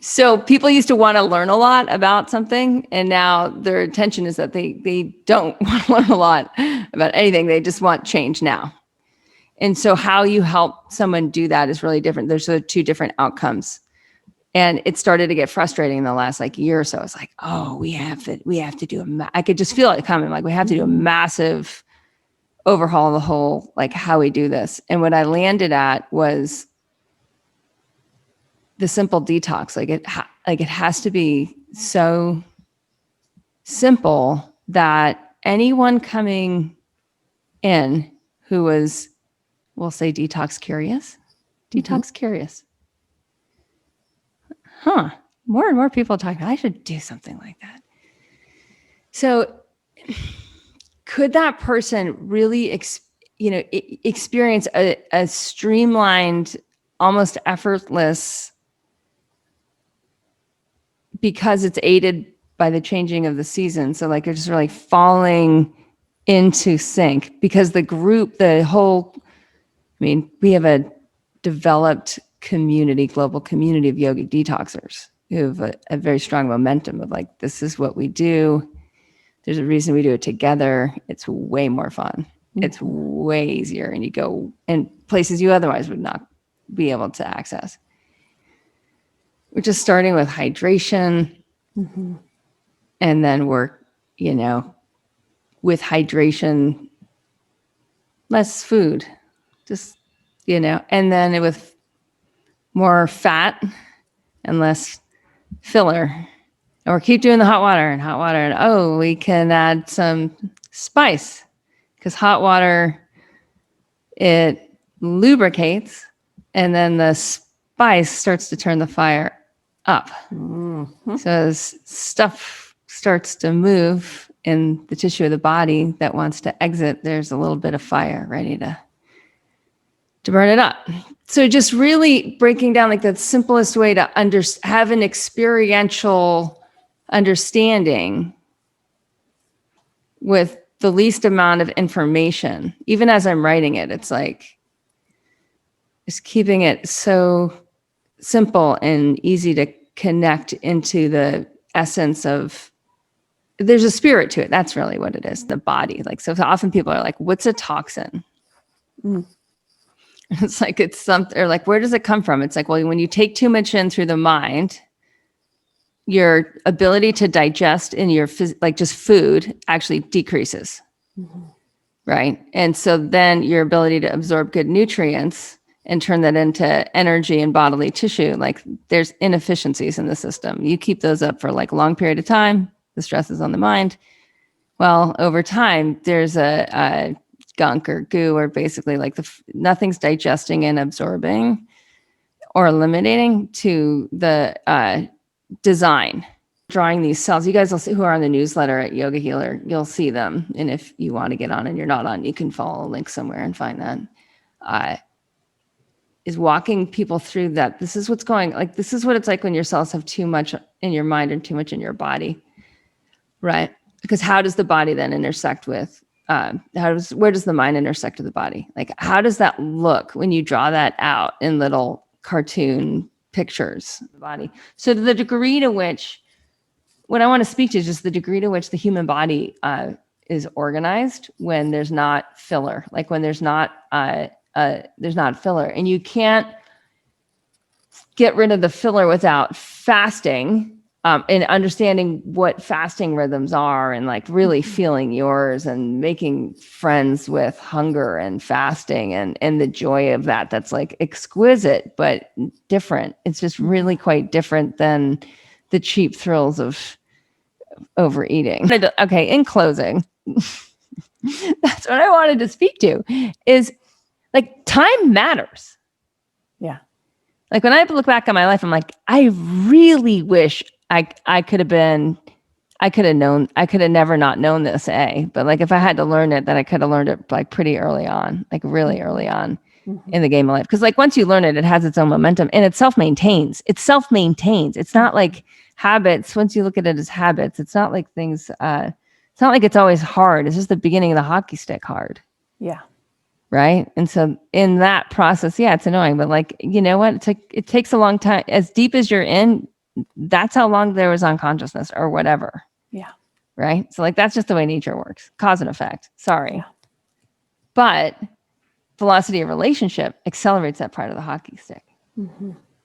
So people used to want to learn a lot about something, and now their attention is that they don't want to learn a lot about anything. They just want change now. And so how you help someone do that is really different. There's two different outcomes. And it started to get frustrating in the last year or so. It's like, oh, we have to do I could just feel it coming. Like we have to do a massive overhaul of the whole, how we do this. And what I landed at was the simple detox. It has to be so simple that anyone coming in who was, we'll say detox curious, curious. More and more people talk about, I should do something like that. So could that person really, experience a streamlined, almost effortless, because it's aided by the changing of the season. So you're just really falling into sync because the group, we have a developed community, global community of yogi detoxers who have a very strong momentum of this is what we do. There's a reason we do it together. It's way more fun. Mm-hmm. It's way easier. And you go in places you otherwise would not be able to access. We're just starting with hydration. Mm-hmm. And then we're, with hydration, less food, just, and then with more fat and less filler. And we'll keep doing the hot water. And we can add some spice because hot water, it lubricates, and then the spice starts to turn the fire up. Mm-hmm. So as stuff starts to move in the tissue of the body that wants to exit, there's a little bit of fire ready to burn it up. So just really breaking down the simplest way to have an experiential understanding with the least amount of information. Even as I'm writing it, it's just keeping it so simple and easy to connect into the essence of, there's a spirit to it. That's really what it is, the body. So often people are like, what's a toxin? Mm. It's it's something, or where does it come from? It's well, when you take too much in through the mind, your ability to digest in your just food actually decreases. Mm-hmm. Right. And so then your ability to absorb good nutrients and turn that into energy and bodily tissue, there's inefficiencies in the system. You keep those up for a long period of time, the stress is on the mind. Well, over time, there's a gunk or goo, or basically nothing's digesting and absorbing or eliminating to the design. Drawing these cells, you guys will see, who are on the newsletter at Yogahealer, you'll see them. And if you want to get on and you're not on, you can follow a link somewhere and find that. Is walking people through that. This is what's going, this is what it's like when your cells have too much in your mind and too much in your body, right? Because how does the body then intersect with, where does the mind intersect with the body? How does that look when you draw that out in little cartoon pictures of the body? So to the degree to which, what I want to speak to is just the degree to which the human body is organized when there's not filler, when there's not filler, and you can't get rid of the filler without fasting and understanding what fasting rhythms are, and really feeling yours and making friends with hunger and fasting and the joy of that. That's exquisite, but different. It's just really quite different than the cheap thrills of overeating. Okay, in closing, that's what I wanted to speak to is time matters. Yeah. When I look back on my life, I'm I really wish I could have never not known this, but if I had to learn it, then I could have learned it pretty early on, really early on in the game of life. Because once you learn it, it has its own momentum and it self-maintains. It's not habits. Once you look at it as habits, it's not things, it's not it's always hard. It's just the beginning of the hockey stick hard. Yeah. right? And so in that process, yeah, it's annoying, but like, you know what? It takes a long time. As deep as you're in, that's how long there was unconsciousness or whatever. Yeah. Right? So like, that's just the way nature works. Cause and effect. Sorry. Yeah. But velocity of relationship accelerates that part of the hockey stick.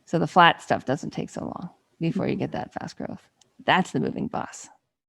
So the flat stuff doesn't take so long before you get that fast growth. That's the moving bus.